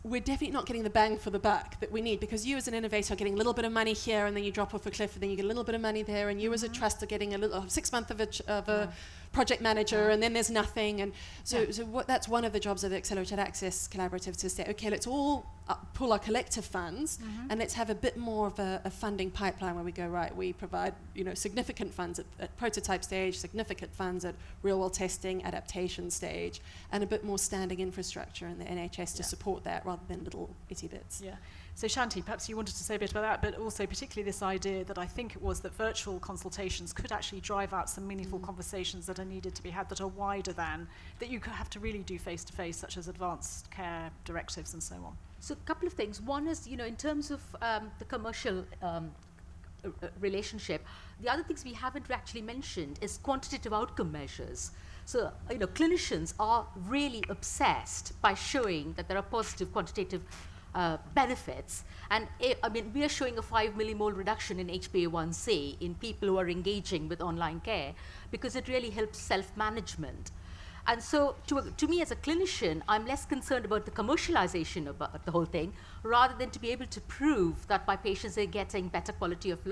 we're definitely not getting the bang for the buck that we need, because you as an innovator are getting a little bit of money here and then you drop off a cliff and then you get a little bit of money there, and you as a trust are getting a 6 month of a project manager, and then there's nothing. And so that's one of the jobs of the Accelerated Access Collaborative, to say, okay, let's all pull our collective funds and let's have a bit more of a funding pipeline where we go, right, we provide significant funds at prototype stage, significant funds at real world testing, adaptation stage, and a bit more standing infrastructure in the NHS to support that, rather than little itty bits.
Yeah. So Shanti, perhaps you wanted to say a bit about that, but also particularly this idea that I think it was that virtual consultations could actually drive out some meaningful conversations that are needed to be had, that are wider than, that you have to really do face-to-face, such as advanced care directives and so on.
So a couple of things. One is, in terms of the commercial relationship, the other things we haven't actually mentioned is quantitative outcome measures. So, clinicians are really obsessed by showing that there are positive quantitative benefits. And we are showing a 5 millimole reduction in HbA1c in people who are engaging with online care, because it really helps self-management. And so to me as a clinician, I'm less concerned about the commercialization of the whole thing, rather than to be able to prove that my patients are getting better quality of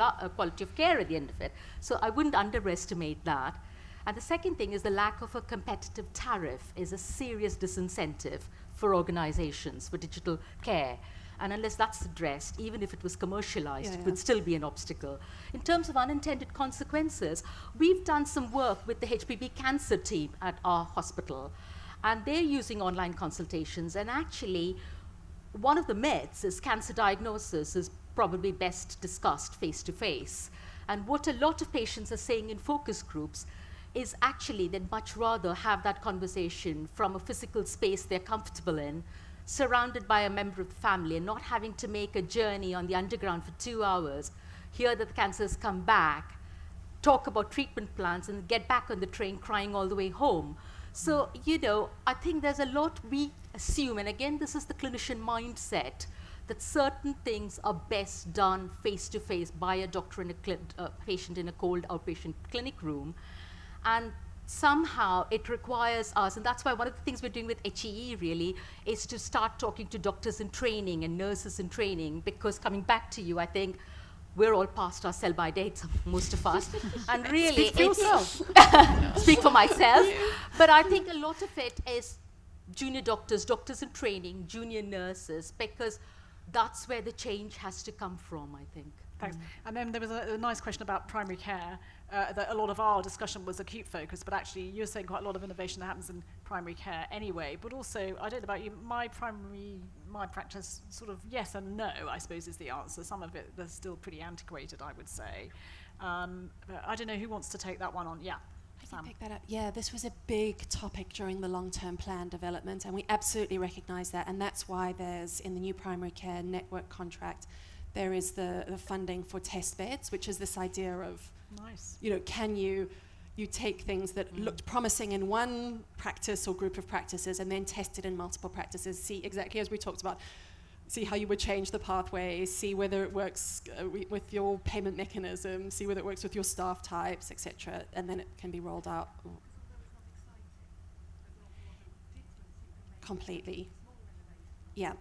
care at the end of it. So I wouldn't underestimate that. And the second thing is the lack of a competitive tariff is a serious disincentive for organizations for digital care. And unless that's addressed, even if it was commercialized, it would still be an obstacle. In terms of unintended consequences, we've done some work with the HPV cancer team at our hospital. and they're using online consultations. And actually, one of the myths is cancer diagnosis is probably best discussed face to face. And what a lot of patients are saying in focus groups is actually they'd much rather have that conversation from a physical space they're comfortable in, surrounded by a member of the family, and not having to make a journey on the underground for 2 hours, hear that the cancer's come back, talk about treatment plans, and get back on the train crying all the way home. So, you know, I think there's a lot we assume, and again, this is the clinician mindset, that certain things are best done face-to-face by a doctor and a patient in a cold outpatient clinic room. And somehow it requires us, and that's why one of the things we're doing with HEE really is to start talking to doctors in training and nurses in training, because coming back to you, I think we're all past our sell-by dates, most of us. And really,
Speak for yourself.
Speak for myself. But I think a lot of it is junior doctors, doctors in training, junior nurses, because that's where the change has to come from, I think.
Thanks. And then there was a nice question about primary care. That a lot of our discussion was acute focus, but actually you're saying quite a lot of innovation that happens in primary care anyway. But also, I don't know about you, my practice, sort of yes and no, I suppose, is the answer. Some of it, they're still pretty antiquated, I would say. But I don't know who wants to take that one on. Yeah.
I can pick that up. Yeah, this was a big topic during the long-term plan development, and we absolutely recognise that, and that's why there's, in the new primary care network contract, there is the funding for test beds, which is this idea of,
nice.
You know, can you take things that looked promising in one practice or group of practices and then test it in multiple practices, see exactly as we talked about, see how you would change the pathways, see whether it works with your payment mechanism, see whether it works with your staff types, etc., and then it can be rolled out. Completely. Yeah.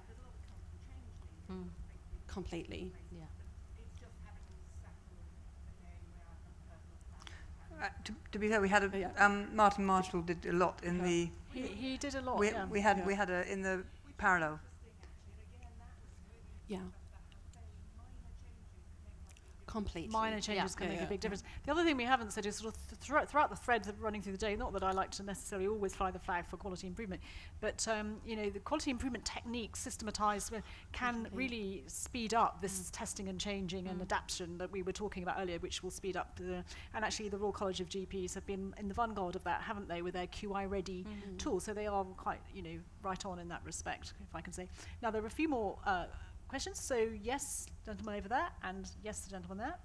Completely.
Yeah.
To be fair, we had Martin Marshall did a lot in the.
He did a lot.
We had in the parallel.
Yeah. Completely.
Minor changes can make a big difference. The other thing we haven't said is sort of throughout the thread running through the day, not that I like to necessarily always fly the flag for quality improvement, but you know, the quality improvement techniques systematized can really speed up this testing and changing and adaptation that we were talking about earlier, which will speed up and actually the Royal College of GPs have been in the vanguard of that, haven't they, with their QI ready tool. So they are quite, you know, right on in that respect, if I can say. Now there are a few more questions. So yes, gentleman over there, and yes, the gentleman there.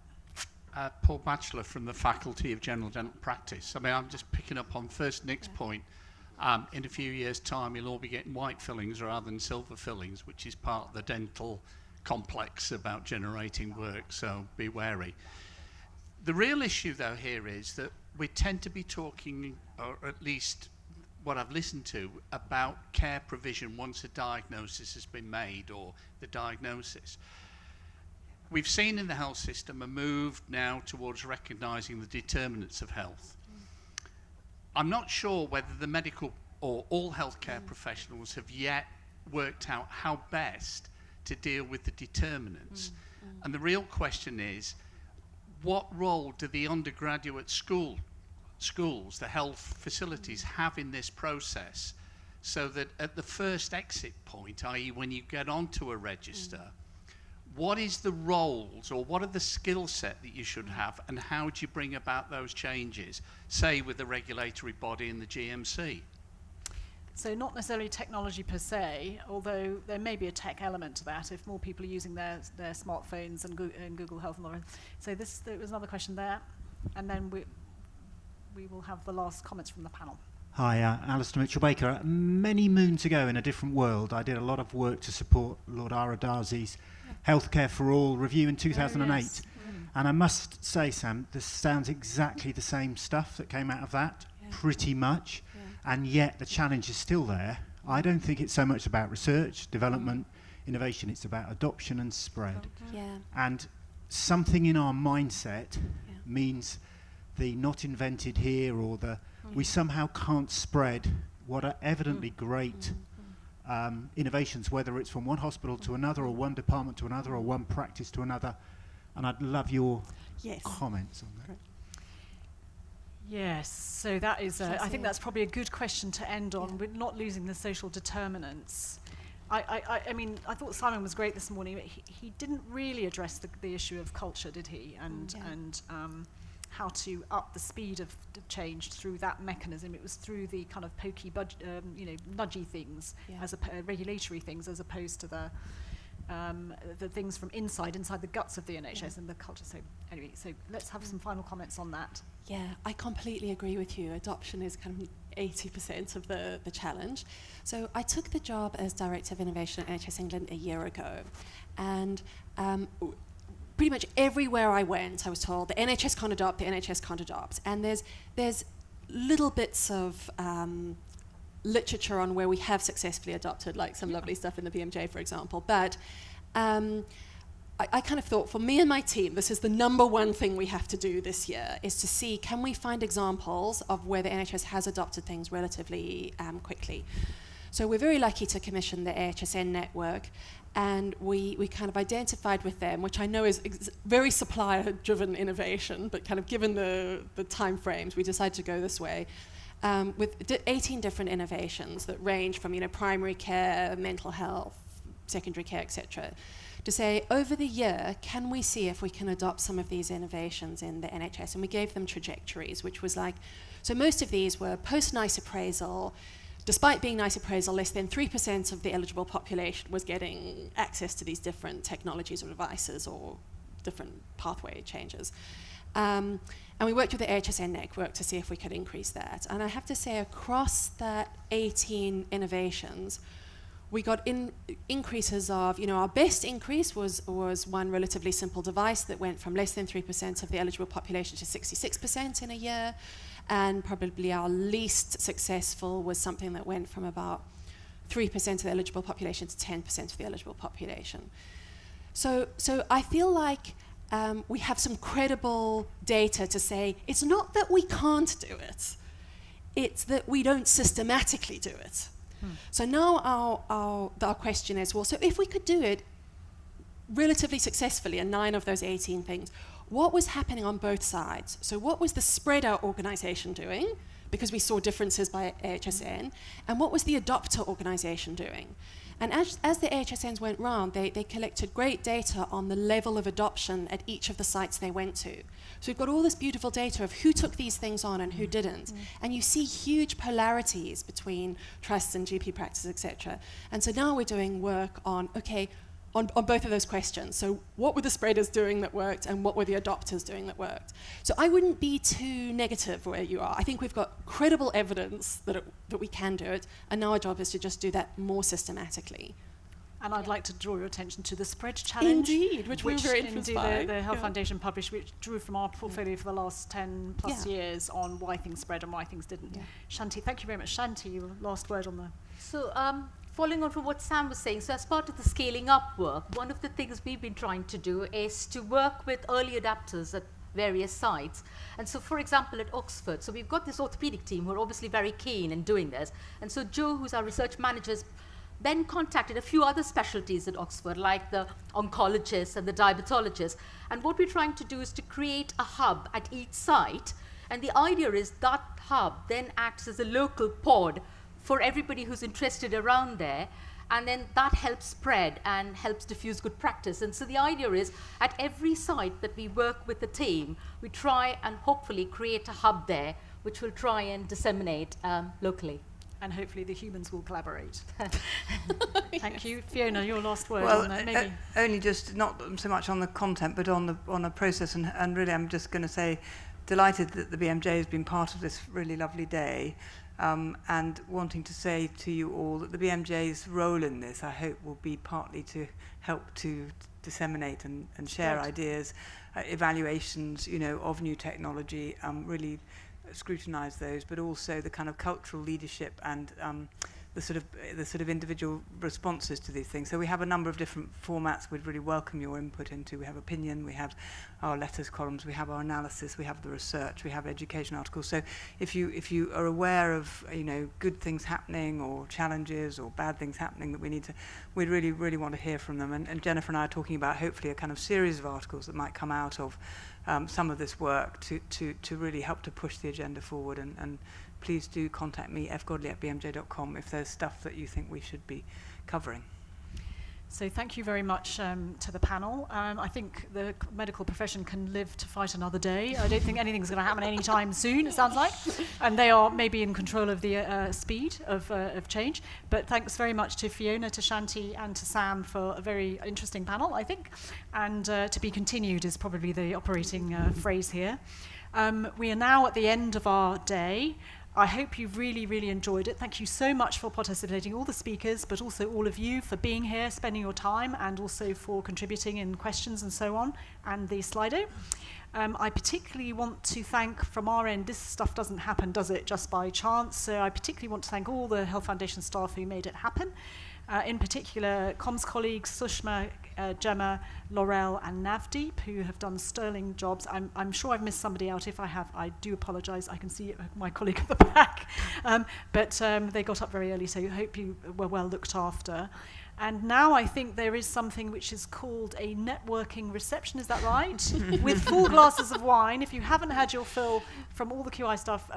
Paul Batchelor from the Faculty of General Dental Practice. I mean, I'm just picking up on first Nick's point. In a few years' time, you'll all be getting white fillings rather than silver fillings, which is part of the dental complex about generating work, so be wary. The real issue, though, here is that we tend to be talking, or at least what I've listened to, about care provision once a diagnosis has been made, or the diagnosis. We've seen in the health system a move now towards recognising the determinants of health. I'm not sure whether the medical or all healthcare professionals have yet worked out how best to deal with the determinants. And the real question is, what role do the undergraduate schools, the health facilities, have in this process, so that at the first exit point, i.e. when you get onto a register, what is the roles or what are the skill set that you should have, and how do you bring about those changes, say with the regulatory body and the GMC?
So not necessarily technology per se, although there may be a tech element to that if more people are using their smartphones and Google Health and all that. So there was another question there, and then we will have the last comments from the panel.
Hi, Alistair Mitchell-Baker. Many moons ago in a different world, I did a lot of work to support Lord Aradazi's Healthcare for All review in 2008.
Oh, yes.
And I must say, Sam, this sounds exactly the same stuff that came out of that, pretty much. And yet the challenge is still there. I don't think it's so much about research, development, innovation. It's about adoption and spread. And something in our mindset means the not invented here, or the we somehow can't spread what are evidently great innovations, whether it's from one hospital to another, or one department to another, or one practice to another. And I'd love your comments on that.
Yes, so that is, I think
Fascinating.
that's probably a good question to end on.
Yeah.
We're not losing the social determinants. I mean, I thought Simon was great this morning, but he didn't really address the issue of culture, did he? And how to up the speed of change through that mechanism. It was through the kind of pokey, nudgy things, as regulatory things, as opposed to the things from inside the guts of the NHS and the culture. So anyway, so let's have some final comments on that.
Yeah, I completely agree with you. Adoption is kind of 80% of the challenge. So I took the job as Director of Innovation at NHS England a year ago, and pretty much everywhere I went, I was told the NHS can't adopt, the NHS can't adopt. And there's little bits of literature on where we have successfully adopted, like some lovely stuff in the BMJ, for example. But I kind of thought, for me and my team, this is the number one thing we have to do this year, is to see, can we find examples of where the NHS has adopted things relatively quickly. So we're very lucky to commission the AHSN network, and we kind of identified with them, which I know is very supplier-driven innovation, but kind of given the time frames, we decided to go this way. With 18 different innovations that range from primary care, mental health, secondary care, etc., to say, over the year, can we see if we can adopt some of these innovations in the NHS? And we gave them trajectories, which was like, so most of these were post-NICE appraisal. Despite being NICE appraisal, less than 3% of the eligible population was getting access to these different technologies or devices or different pathway changes. And we worked with the AHSN network to see if we could increase that. And I have to say, across that 18 innovations, we got increases of, our best increase was one relatively simple device that went from less than 3% of the eligible population to 66% in a year. And probably our least successful was something that went from about 3% of the eligible population to 10% of the eligible population. So I feel like we have some credible data to say, it's not that we can't do it, it's that we don't systematically do it. So now our question is, well, so if we could do it relatively successfully in 9 of those 18 things, what was happening on both sides? So what was the spread out organisation doing? Because we saw differences by AHSN. And what was the adopter organisation doing? And as the AHSNs went round, they collected great data on the level of adoption at each of the sites they went to. So we've got all this beautiful data of who took these things on and who didn't. And you see huge polarities between trusts and GP practices, etc. And so now we're doing work on, on both of those questions. So what were the spreaders doing that worked, and what were the adopters doing that worked? So I wouldn't be too negative where you are. I think we've got credible evidence that we can do it, and now our job is to just do that more systematically.
And I'd like to draw your attention to the spread challenge.
Indeed, which we were very influenced by.
The Health Foundation published, which drew from our portfolio for the last 10 plus years on why things spread and why things didn't. Shanti, thank you very much. Shanti, your last word on the...
So, following on from what Sam was saying, so as part of the scaling up work, one of the things we've been trying to do is to work with early adapters at various sites. And so, for example, at Oxford, so we've got this orthopedic team who are obviously very keen in doing this. And so Joe, who's our research manager, then contacted a few other specialties at Oxford, like the oncologists and the diabetologists. And what we're trying to do is to create a hub at each site. And the idea is that hub then acts as a local pod for everybody who's interested around there, and then that helps spread and helps diffuse good practice. And so the idea is, at every site that we work with the team, we try and hopefully create a hub there, which will try and disseminate locally.
And hopefully the humans will collaborate. Thank you. Fiona, your last word
Well,
on that, maybe.
Only just not so much on the content, but on the process, and really I'm just going to say, delighted that the BMJ has been part of this really lovely day. And wanting to say to you all that the BMJ's role in this, I hope, will be partly to help to disseminate and share ideas, evaluations, of new technology, really scrutinise those, but also the kind of cultural leadership and the sort of individual responses to these things. So we have a number of different formats we'd really welcome your input into. We have opinion, we have our letters columns, we have our analysis, we have the research, we have education articles. So if you are aware of, you know, good things happening or challenges or bad things happening that we'd really want to hear from them. And Jennifer and I are talking about hopefully a kind of series of articles that might come out of some of this work to really help to push the agenda forward. And please do contact me, fgodley@bmj.com, if there's stuff that you think we should be covering.
So thank you very much to the panel. I think the medical profession can live to fight another day. I don't think anything's going to happen anytime soon, it sounds like. And they are maybe in control of the speed of change. But thanks very much to Fiona, to Shanti, and to Sam for a very interesting panel, I think. And to be continued is probably the operating phrase here. We are now at the end of our day. I hope you've really enjoyed it. Thank you so much for participating, all the speakers, but also all of you for being here, spending your time, and also for contributing in questions and so on, and the Slido. I particularly want to thank, from our end, this stuff doesn't happen, does it, just by chance? So I particularly want to thank all the Health Foundation staff who made it happen. In particular, comms colleagues Sushma, Gemma, Laurel and Navdeep, who have done sterling jobs. I'm sure I've missed somebody out. If I have, I do apologise. I can see my colleague at the back. But they got up very early, so I hope you were well looked after. And now I think there is something which is called a networking reception, is that right? With 4 glasses of wine. If you haven't had your fill from all the QI stuff,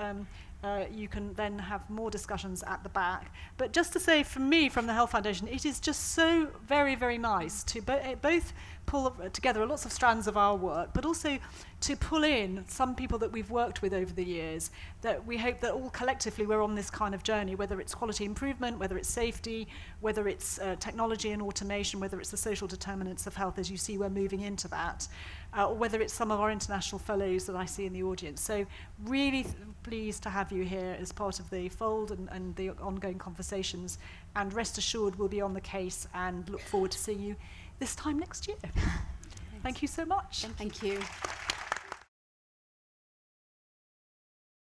you can then have more discussions at the back. But just to say, for me, from the Health Foundation, it is just so very nice to both pull together lots of strands of our work, but also to pull in some people that we've worked with over the years, that we hope that all collectively we're on this kind of journey, whether it's quality improvement, whether it's safety, whether it's technology and automation, whether it's the social determinants of health, as you see we're moving into that, or whether it's some of our international fellows that I see in the audience. So really pleased to have you here as part of the fold and the ongoing conversations, and rest assured we'll be on the case and look forward to seeing you this time next year. Thank you so much.
Thank you.